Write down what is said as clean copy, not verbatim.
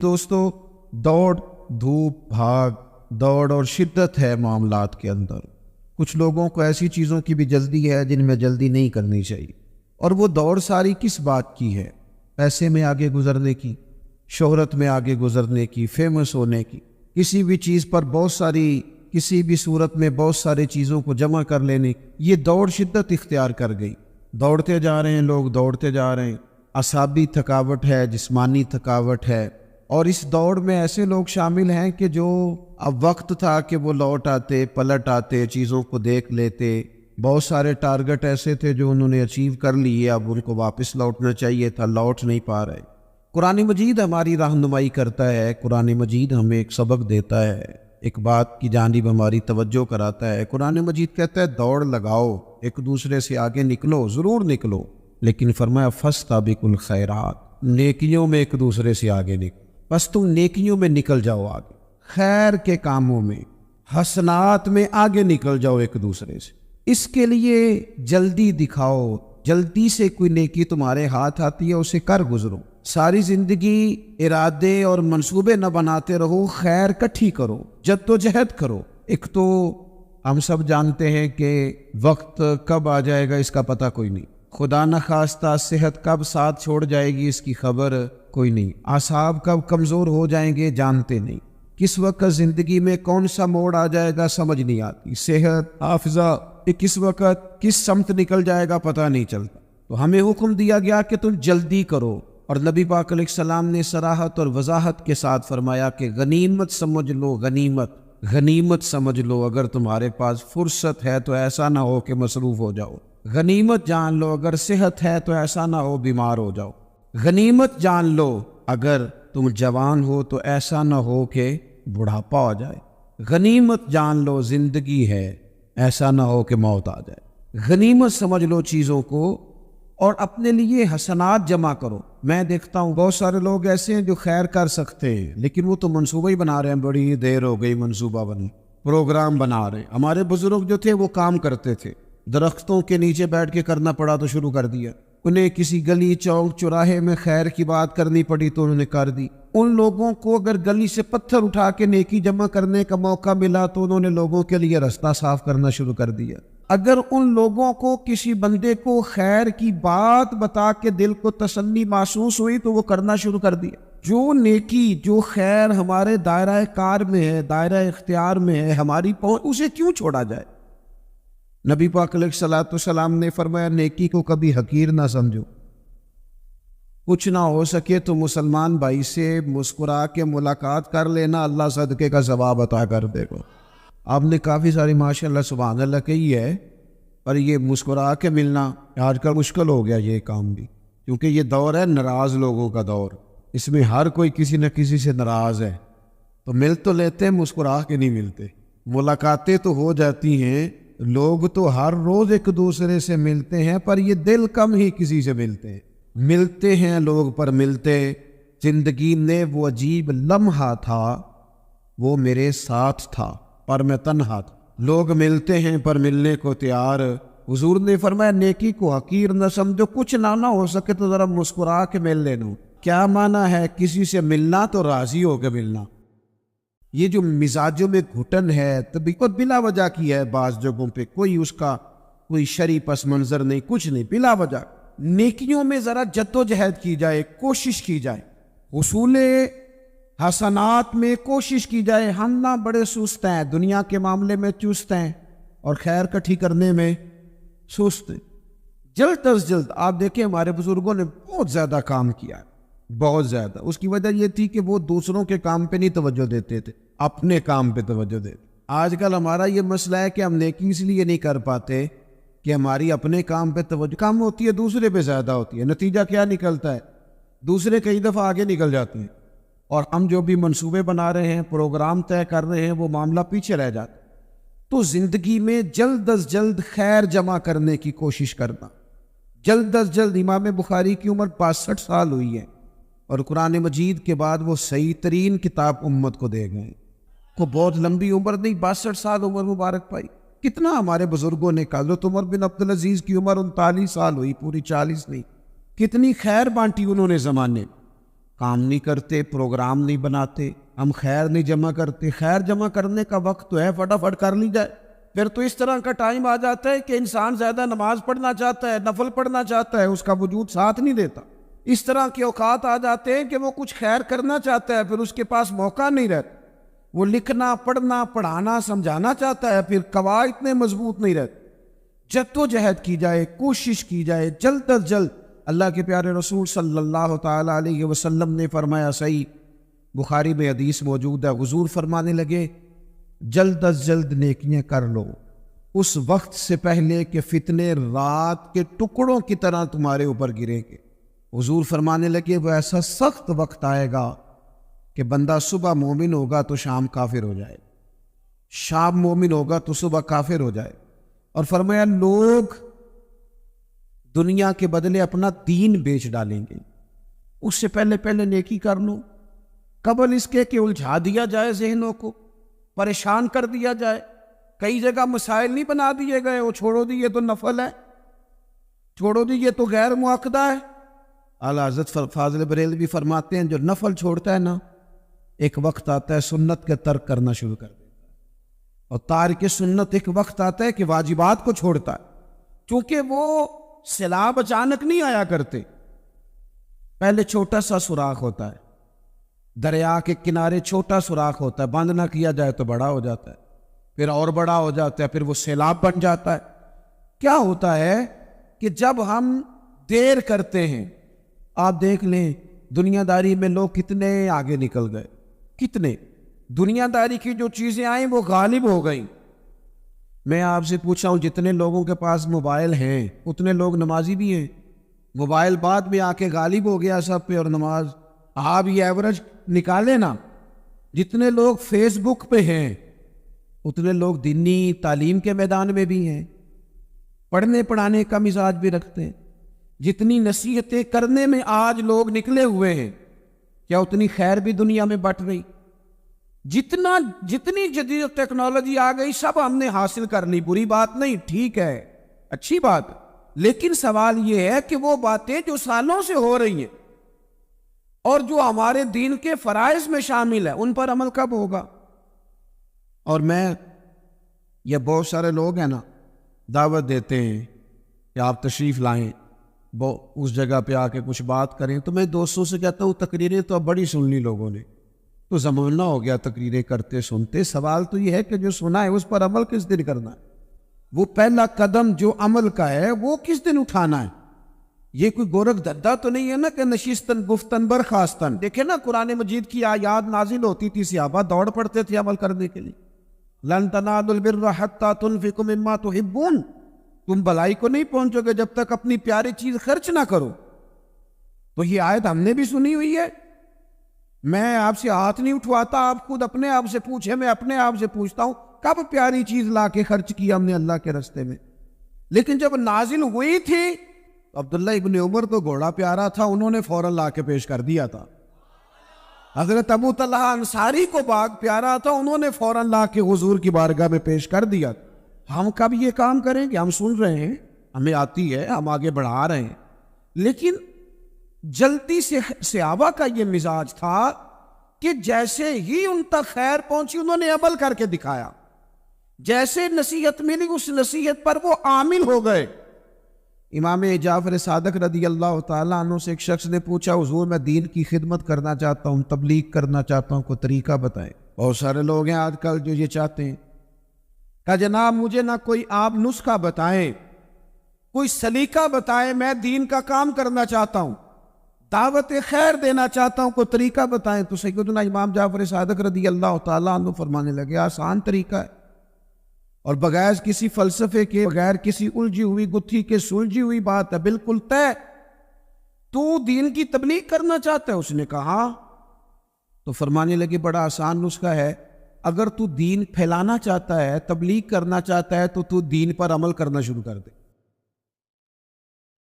دوستو، دوڑ دھوپ بھاگ دوڑ اور شدت ہے معاملات کے اندر۔ کچھ لوگوں کو ایسی چیزوں کی بھی جلدی ہے جن میں جلدی نہیں کرنی چاہیے، اور وہ دوڑ ساری کس بات کی ہے؟ پیسے میں آگے گزرنے کی، شہرت میں آگے گزرنے کی، فیمس ہونے کی، کسی بھی چیز پر کسی بھی صورت میں بہت ساری چیزوں کو جمع کر لینے کی۔ یہ دوڑ شدت اختیار کر گئی، دوڑتے جا رہے ہیں لوگ، دوڑتے جا رہے ہیں، اعصابی تھکاوٹ ہے، جسمانی تھکاوٹ ہے۔ اور اس دوڑ میں ایسے لوگ شامل ہیں کہ جو اب وقت تھا کہ وہ لوٹ آتے، پلٹ آتے، چیزوں کو دیکھ لیتے۔ بہت سارے ٹارگٹ ایسے تھے جو انہوں نے اچیو کر لیے، اب ان کو واپس لوٹنا چاہیے تھا، لوٹ نہیں پا رہے۔ قرآن مجید ہماری رہنمائی کرتا ہے، قرآن مجید ہمیں ایک سبق دیتا ہے، ایک بات کی جانب ہماری توجہ کراتا ہے۔ قرآن مجید کہتا ہے دوڑ لگاؤ، ایک دوسرے سے آگے نکلو، ضرور نکلو، لیکن فرمایا فاستبقوا الخیرات، نیکیوں میں ایک دوسرے سے آگے نکلو۔ بس تم نیکیوں میں نکل جاؤ، آگے خیر کے کاموں میں، حسنات میں آگے نکل جاؤ ایک دوسرے سے۔ اس کے لیے جلدی دکھاؤ، جلدی سے کوئی نیکی تمہارے ہاتھ آتی ہے اسے کر گزرو۔ ساری زندگی ارادے اور منصوبے نہ بناتے رہو، خیر کٹھی کرو، جد و جہد کرو۔ ایک تو ہم سب جانتے ہیں کہ وقت کب آ جائے گا اس کا پتہ کوئی نہیں، خدا نخواستہ صحت کب ساتھ چھوڑ جائے گی اس کی خبر کوئی نہیں، اعصاب کب کمزور ہو جائیں گے جانتے نہیں، کس وقت زندگی میں کون سا موڑ آ جائے گا سمجھ نہیں آتی، صحت حافظہ کس وقت کس سمت نکل جائے گا پتہ نہیں چلتا۔ تو ہمیں حکم دیا گیا کہ تم جلدی کرو، اور نبی پاک علیہ السلام نے صراحت اور وضاحت کے ساتھ فرمایا کہ غنیمت سمجھ لو، غنیمت سمجھ لو، اگر تمہارے پاس فرصت ہے تو ایسا نہ ہو کہ مصروف ہو جاؤ، غنیمت جان لو اگر صحت ہے تو ایسا نہ ہو بیمار ہو جاؤ، غنیمت جان لو اگر تم جوان ہو تو ایسا نہ ہو کہ بڑھاپا ہو جائے، غنیمت جان لو زندگی ہے، ایسا نہ ہو کہ موت آ جائے۔ غنیمت سمجھ لو چیزوں کو، اور اپنے لیے حسنات جمع کرو۔ میں دیکھتا ہوں بہت سارے لوگ ایسے ہیں جو خیر کر سکتے ہیں لیکن وہ تو منصوبہ ہی بنا رہے ہیں، بڑی دیر ہو گئی منصوبہ بنے، پروگرام بنا رہے ہیں۔ ہمارے بزرگ جو تھے وہ کام کرتے تھے، درختوں کے نیچے بیٹھ کے کرنا پڑا تو شروع کر دیا، انہیں کسی گلی چوک چوراہے میں خیر کی بات کرنی پڑی تو انہوں نے کر دی۔ ان لوگوں کو اگر گلی سے پتھر اٹھا کے نیکی جمع کرنے کا موقع ملا تو انہوں نے لوگوں کے لیے راستہ صاف کرنا شروع کر دیا۔ اگر ان لوگوں کو کسی بندے کو خیر کی بات بتا کے دل کو تسلی محسوس ہوئی تو وہ کرنا شروع کر دیا۔ جو نیکی جو خیر ہمارے دائرہ کار میں ہے، دائرہ اختیار میں ہے، ہماری پہنچ، اسے کیوں چھوڑا جائے؟ نبی پاک علیہ الصلوۃ والسلام نے فرمایا نیکی کو کبھی حقیر نہ سمجھو، کچھ نہ ہو سکے تو مسلمان بھائی سے مسکرا کے ملاقات کر لینا، اللہ صدقے کا ثواب عطا کر دے گا۔ آپ نے کافی ساری ماشاءاللہ سبحان اللہ کہی ہے، پر یہ مسکرا کے ملنا آج کل مشکل ہو گیا یہ کام بھی، کیونکہ یہ دور ہے ناراض لوگوں کا دور، اس میں ہر کوئی کسی نہ کسی سے ناراض ہے، تو مل تو لیتے ہیں مسکرا کے نہیں ملتے۔ ملاقاتیں تو ہو جاتی ہیں، لوگ تو ہر روز ایک دوسرے سے ملتے ہیں، پر یہ دل کم ہی کسی سے ملتے ہیں لوگ، پر ملتے زندگی نے وہ عجیب لمحہ تھا، وہ میرے ساتھ تھا پر میں تنہا تھا۔ لوگ ملتے ہیں پر ملنے کو تیار۔ حضور نے فرمایا نیکی کو حقیر نہ سمجھو، کچھ نہ ہو سکے تو ذرا مسکرا کے مل لینا۔ کیا معنی ہے کسی سے ملنا تو راضی ہو کے ملنا۔ یہ جو مزاجوں میں گھٹن ہے طبیعت بلا وجہ کی ہے، بعض جگہوں پہ کوئی شرعی پس منظر نہیں، کچھ نہیں، بلا وجہ۔ نیکیوں میں ذرا جد و جہد کی جائے، کوشش کی جائے، حصول حسنات میں کوشش کی جائے۔ ہم نہ بڑے سست ہیں، دنیا کے معاملے میں چست ہیں اور خیر کٹھی کرنے میں سست ہیں۔ جلد از جلد آپ دیکھیں ہمارے بزرگوں نے بہت زیادہ کام کیا ہے، بہت زیادہ۔ اس کی وجہ یہ تھی کہ وہ دوسروں کے کام پہ نہیں توجہ دیتے تھے، اپنے کام پہ توجہ دیتے۔ آج کل ہمارا یہ مسئلہ ہے کہ ہم نیکی اس لیے نہیں کر پاتے کہ ہماری اپنے کام پہ توجہ کم ہوتی ہے، دوسرے پہ زیادہ ہوتی ہے۔ نتیجہ کیا نکلتا ہے؟ دوسرے کئی دفعہ آگے نکل جاتے ہیں، اور ہم جو بھی منصوبے بنا رہے ہیں، پروگرام طے کر رہے ہیں، وہ معاملہ پیچھے رہ جاتا ہے۔ تو زندگی میں جلد از جلد خیر جمع کرنے کی کوشش کرنا، جلد از جلد۔ امام بخاری کی عمر 62 سال ہوئی ہے، اور قرآن مجید کے بعد وہ صحیح ترین کتاب امت کو دے گئے۔ کو بہت لمبی عمر نہیں، 62 سال عمر مبارک پائی۔ کتنا ہمارے بزرگوں نے کہا، حضرت عمر بن عبدالعزیز کی عمر 39 سال ہوئی، پوری 40 نہیں۔ کتنی خیر بانٹی انہوں نے زمانے میں۔ کام نہیں کرتے، پروگرام نہیں بناتے، ہم خیر نہیں جمع کرتے. خیر جمع کرنے کا وقت تو ہے، فٹافٹ کر لی جائے. پھر تو اس طرح کا ٹائم آ جاتا ہے کہ انسان زیادہ نماز پڑھنا چاہتا ہے، نفل پڑھنا چاہتا ہے، اس کا وجود ساتھ نہیں دیتا. اس طرح کے اوقات آ جاتے ہیں کہ وہ کچھ خیر کرنا چاہتا ہے، پھر اس کے پاس موقع نہیں رہتا. وہ لکھنا، پڑھنا، پڑھانا، سمجھانا چاہتا ہے، پھر قواعد اتنے مضبوط نہیں رہتے. جد و جہد کی جائے، کوشش کی جائے، جلد از جلد. اللہ کے پیارے رسول صلی اللہ تعالیٰ علیہ وسلم نے فرمایا، صحیح بخاری میں حدیث موجود ہے، حضور فرمانے لگے جلد از جلد نیکیاں کر لو اس وقت سے پہلے کہ فتنے رات کے ٹکڑوں کی طرح تمہارے اوپر گریں گے. حضور فرمانے لگے وہ ایسا سخت وقت آئے گا کہ بندہ صبح مومن ہوگا تو شام کافر ہو جائے، شام مومن ہوگا تو صبح کافر ہو جائے. اور فرمایا لوگ دنیا کے بدلے اپنا دین بیچ ڈالیں گے. اس سے پہلے نیکی کر لو قبل اس کے کہ الجھا دیا جائے، ذہنوں کو پریشان کر دیا جائے. کئی جگہ مسائل نہیں بنا دیے گئے، وہ چھوڑو دی یہ تو نفل ہے، چھوڑو دی یہ تو غیر معقدہ ہے. اعلیٰ حضرت فاضل بریلوی فرماتے ہیں جو نفل چھوڑتا ہے نا، ایک وقت آتا ہے سنت کے ترک کرنا شروع کر دیتا ہے. اور تارک سنت ایک وقت آتا ہے کہ واجبات کو چھوڑتا ہے، کیونکہ وہ سیلاب اچانک نہیں آیا کرتے. پہلے چھوٹا سا سوراخ ہوتا ہے، دریا کے کنارے چھوٹا سوراخ ہوتا ہے، بند نہ کیا جائے تو بڑا ہو جاتا ہے، پھر اور بڑا ہو جاتا ہے، پھر وہ سیلاب بن جاتا ہے. کیا ہوتا ہے کہ جب ہم دیر کرتے ہیں، آپ دیکھ لیں دنیا داری میں لوگ کتنے آگے نکل گئے، کتنے دنیا داری کی جو چیزیں آئیں وہ غالب ہو گئیں. میں آپ سے پوچھا ہوں جتنے لوگوں کے پاس موبائل ہیں اتنے لوگ نمازی بھی ہیں. موبائل بعد میں آ کے غالب ہو گیا سب پہ، اور نماز آپ یہ ایوریج نکالیں نا، جتنے لوگ فیس بک پہ ہیں اتنے لوگ دینی تعلیم کے میدان میں بھی ہیں، پڑھنے پڑھانے کا مزاج بھی رکھتے ہیں. جتنی نصیحتیں کرنے میں آج لوگ نکلے ہوئے ہیں، کیا اتنی خیر بھی دنیا میں بٹ رہی؟ جتنی جدید ٹیکنالوجی آ گئی سب ہم نے حاصل کر لی، بری بات نہیں، ٹھیک ہے، اچھی بات. لیکن سوال یہ ہے کہ وہ باتیں جو سالوں سے ہو رہی ہیں اور جو ہمارے دین کے فرائض میں شامل ہے ان پر عمل کب ہوگا؟ اور یہ بہت سارے لوگ ہیں نا دعوت دیتے ہیں کہ آپ تشریف لائیں، اس جگہ پہ آ کے کچھ بات کریں، تو میں دوستوں سے کہتا ہوں تقریریں تو اب بڑی سن لی لوگوں نے، تو زمانہ ہو گیا تقریریں کرتے سنتے. سوال تو یہ ہے کہ جو سنا ہے اس پر عمل کس دن کرنا ہے؟ وہ پہلا قدم جو عمل کا ہے وہ کس دن اٹھانا ہے؟ یہ کوئی گورکھ دھندا تو نہیں ہے نا کہ نشستن گفتن برخاستن. دیکھیں نا قرآن مجید کی آیات نازل ہوتی تھی، صحابہ دوڑ پڑتے تھے عمل کرنے کے لیے. لن تنالوا البر حتى تنفقوا مما تحبون، تم بھلائی کو نہیں پہنچو گے جب تک اپنی پیاری چیز خرچ نہ کرو. تو یہ آیت ہم نے بھی سنی ہوئی ہے. میں آپ سے ہاتھ نہیں اٹھواتا، آپ خود اپنے آپ سے پوچھیں، میں اپنے آپ سے پوچھتا ہوں کب پیاری چیز لا کے خرچ کیا ہم نے اللہ کے راستے میں؟ لیکن جب نازل ہوئی تھی عبداللہ ابن عمر کو گھوڑا پیارا تھا، انہوں نے فوراً لا کے پیش کر دیا تھا. حضرت ابو طلحہ انصاری کو باغ پیارا تھا، انہوں نے فوراً لا کے حضور کی بارگاہ میں پیش کر دیا. ہم کب یہ کام کریں گے؟ ہم سن رہے ہیں، ہمیں آتی ہے، ہم آگے بڑھا رہے ہیں، لیکن جلدی سے صحابہ کا یہ مزاج تھا کہ جیسے ہی ان تک خیر پہنچی انہوں نے عمل کر کے دکھایا، جیسے نصیحت ملی اس نصیحت پر وہ عامل ہو گئے. امام جعفر صادق رضی اللہ تعالیٰ عنہ سے ایک شخص نے پوچھا حضور میں دین کی خدمت کرنا چاہتا ہوں، تبلیغ کرنا چاہتا ہوں، کوئی طریقہ بتائیں. بہت سارے لوگ ہیں آج کل جو یہ چاہتے ہیں. کہا جناب مجھے نہ کوئی آپ نسخہ بتائیں، کوئی سلیقہ بتائیں، میں دین کا کام کرنا چاہتا ہوں، دعوت خیر دینا چاہتا ہوں، کوئی طریقہ بتائیں. تو سیدنا امام جعفر صادق رضی اللہ تعالیٰ عنہ فرمانے لگے آسان طریقہ ہے، اور بغیر کسی فلسفے کے، بغیر کسی الجھی ہوئی گتھی کے سلجھی ہوئی بات ہے، بالکل طے. تو دین کی تبلیغ کرنا چاہتا ہے؟ اس نے کہا. تو فرمانے لگے بڑا آسان نسخہ ہے، اگر تو دین پھیلانا چاہتا ہے، تبلیغ کرنا چاہتا ہے، تو دین پر عمل کرنا شروع کر دے.